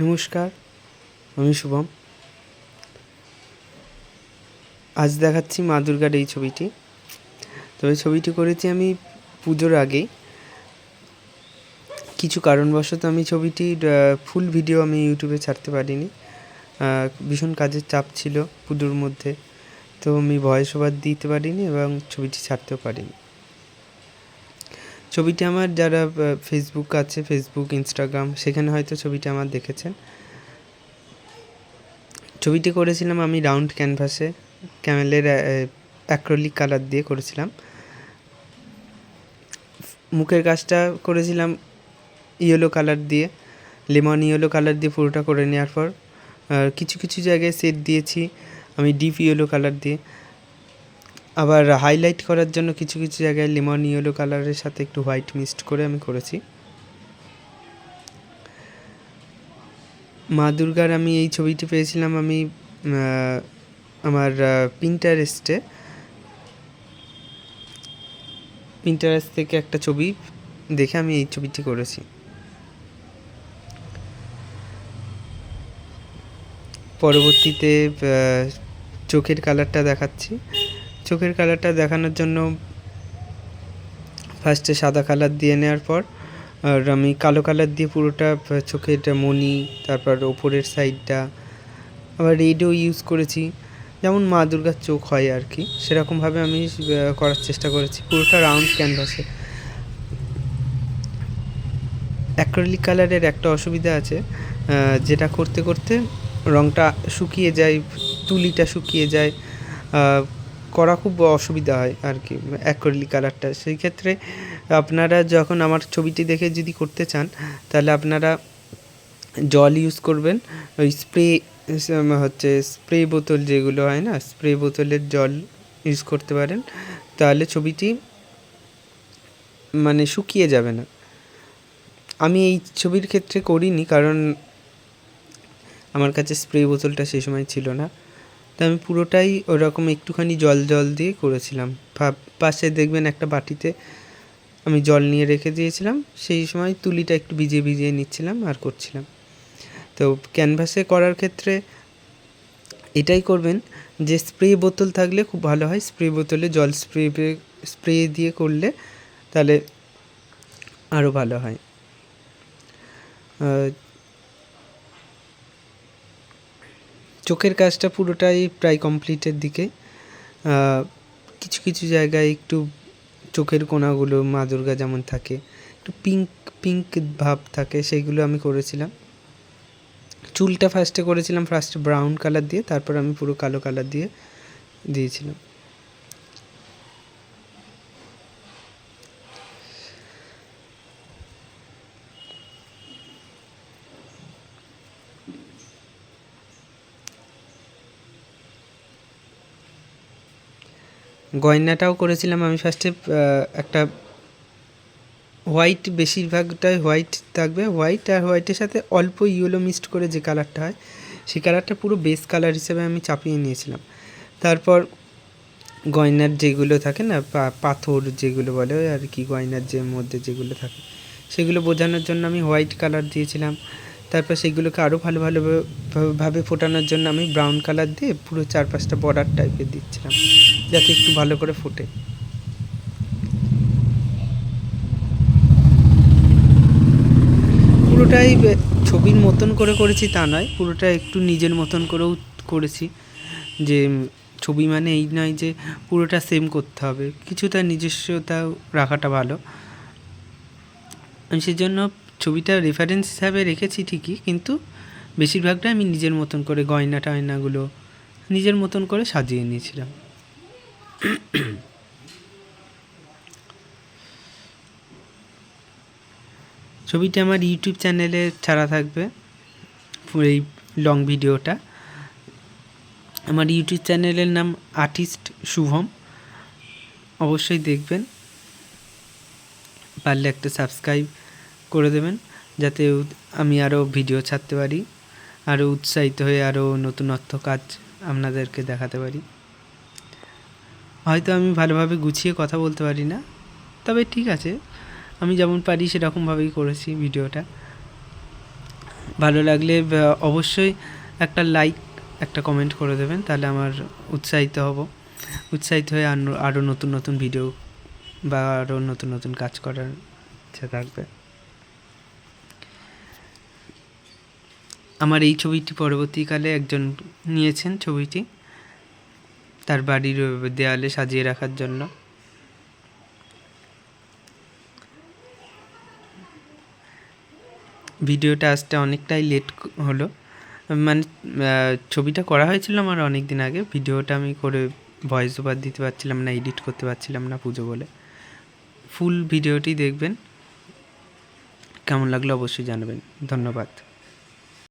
নমস্কার, আমি শুভম। আজ দেখাচ্ছি মা দুর্গার এই ছবিটি। তবে ছবিটি করেছি আমি পুজোর আগেই। কিছু কারণবশত আমি ছবিটির ফুল ভিডিও আমি ইউটিউবে ছাড়তে পারিনি। ভীষণ কাজের চাপ ছিল পুজোর মধ্যে, তো আমি ভয়েস ওভার দিতে পারিনি এবং ছবিটি ছাড়তেও পারিনি। ছবিটি আমার যারা ফেসবুক আছে, ফেসবুক, ইনস্টাগ্রাম, সেখানে হয়তো ছবিটি আমার দেখেছেন। ছবিটি করেছিলাম আমি রাউন্ড ক্যানভাসে, ক্যামেলের অ্যাক্রিলিক কালার দিয়ে করেছিলাম। মুখের কাজটা করেছিলাম ইয়েলো কালার দিয়ে, লেমন ইয়েলো কালার দিয়ে পুরোটা করে নেওয়ার পর কিছু কিছু জায়গায় সেট দিয়েছি আমি ডিপ ইয়েলো কালার দিয়ে। আবার হাইলাইট করার জন্য কিছু কিছু জায়গায় লেমন ইয়েলো কালারের সাথে একটু হোয়াইট মিক্সড করে আমি করেছি। মা দুর্গার আমি এই ছবিটি পেয়েছিলাম আমি আমার পিন্টারেস্ট থেকে একটা ছবি দেখে আমি এই ছবিটি করেছি। পরবর্তীতে চোখের কালারটা দেখাচ্ছি। চোখের কালারটা দেখানোর জন্য ফার্স্টে সাদা কালার দিয়ে নেওয়ার পর আর আমি কালো কালার দিয়ে পুরোটা চোখের মণি, তারপর ওপরের সাইডটা, আবার রেডও ইউজ করেছি, যেমন মা দুর্গার চোখ হয় আর কি, সেরকমভাবে আমি করার চেষ্টা করেছি পুরোটা রাউন্ড ক্যানভাসে। অ্যাক্রিলিক কালারের একটা অসুবিধা আছে, যেটা করতে করতে রঙটা শুকিয়ে যায়, তুলিটা শুকিয়ে যায়, করা খুব অসুবিধা হয় আর কি অ্যাক্রিলিক কালারটা। সেই ক্ষেত্রে আপনারা যখন আমার ছবিটি দেখে যদি করতে চান, তাহলে আপনারা জল ইউজ করবেন, ওই স্প্রে বোতল যেগুলো হয় না, স্প্রে বোতলের জল ইউজ করতে পারেন, তাহলে ছবিটি মানে শুকিয়ে যাবে না। আমি এই ছবির ক্ষেত্রে করিনি, কারণ আমার কাছে স্প্রে বোতলটা সেই সময় ছিল না, তো আমি পুরোটাই ওরকম একটুখানি জল দিয়ে করেছিলাম। পাশে দেখবেন একটা বাটিতে আমি জল নিয়ে রেখে দিয়েছিলাম, সেই সময় তুলিটা একটু ভিজিয়ে নিচ্ছিলাম আর করছিলাম। তো ক্যানভাসে করার ক্ষেত্রে এটাই করবেন যে স্প্রে বোতল থাকলে খুব ভালো হয়, স্প্রে বোতলে জল স্প্রে দিয়ে করলে তাহলে আরও ভালো হয়। চোখের কাজটা পুরোটাই প্রায় কমপ্লিটের দিকে। কিছু কিছু জায়গায় একটু চোখের কোণাগুলো মা দুর্গা যেমন থাকে একটু পিঙ্ক ভাব থাকে, সেইগুলো আমি করেছিলাম। চুলটা ফার্স্টে ব্রাউন কালার দিয়ে, তারপর আমি পুরো কালো কালার দিয়ে দিয়েছিলাম। গয়নাটাও করেছিলাম আমি ফার্স্টে একটা হোয়াইট, বেশিরভাগটাই হোয়াইট থাকবে, হোয়াইট আর হোয়াইটের সাথে অল্প ইয়েলো মিক্সড করে যে কালারটা হয়, সেই কালারটা পুরো বেস কালার হিসেবে আমি চাপিয়ে নিয়েছিলাম। তারপর গয়নার যেগুলো থাকে না, পাথর যেগুলো বলে আর কি, গয়নার যে মধ্যে যেগুলো থাকে সেগুলো বোঝানোর জন্য আমি হোয়াইট কালার দিয়েছিলাম। তারপর সেগুলোকে আরও ভালোভাবে ফোটানোর জন্য আমি ব্রাউন কালার দিয়ে পুরো চারপাশটা বর্ডার টাইপের দিচ্ছিলাম, যাতে একটু ভালো করে ফোটে। পুরোটাই ছবির মতন করে করেছি তা নয়, পুরোটা একটু নিজের মতন করেও করেছি, যে ছবি মানে এই নয় যে পুরোটা সেম করতে হবে, কিছুটা নিজস্বতা রাখাটা ভালো। আমি সেই জন্য ছবিটা রেফারেন্স হিসাবে রেখেছি ঠিকই, কিন্তু বেশিরভাগটা আমি নিজের মতন করে টয়নাগুলো নিজের মতন করে সাজিয়ে নিয়েছিলাম। ছবিটা আমার ইউটিউব চ্যানেলে ছাড়া থাকবে, এই লং ভিডিওটা। আমার ইউটিউব চ্যানেলের নাম আর্টিস্ট শুভম, অবশ্যই দেখবেন, পারলে একটা সাবস্ক্রাইব করে দেবেন, যাতে আমি আরও ভিডিও ছাড়তে পারি, আরও উৎসাহিত হয়ে আরও নতুনত্ব কাজ আপনাদেরকে দেখাতে পারি। হয়তো আমি ভালোভাবে গুছিয়ে কথা বলতে পারি না, তবে ঠিক আছে, আমি যেমন পারি সেরকমভাবেই করেছি ভিডিওটা। ভালো লাগলে অবশ্যই একটা লাইক, একটা কমেন্ট করে দেবেন, তাহলে আমার উৎসাহিত হয়ে আরও নতুন নতুন ভিডিও বা আরও নতুন নতুন কাজ করার ইচ্ছা থাকবে। আমার এই ছবিটি পরবর্তীকালে একজন নিয়েছেন ছবিটি তার বাড়ির দেয়ালে সাজিয়ে রাখার জন্য। ভিডিওটা আসতে অনেকটাই লেট হলো, মানে ছবিটা করা হয়েছিল আমার অনেক দিন আগে, ভিডিওটা আমি করে ভয়েস ওভার দিতে পারছিলাম না, এডিট করতে পারছিলাম না পুজো বলে। ফুল ভিডিওটি দেখবেন, কেমন লাগলো অবশ্যই জানাবেন। ধন্যবাদ।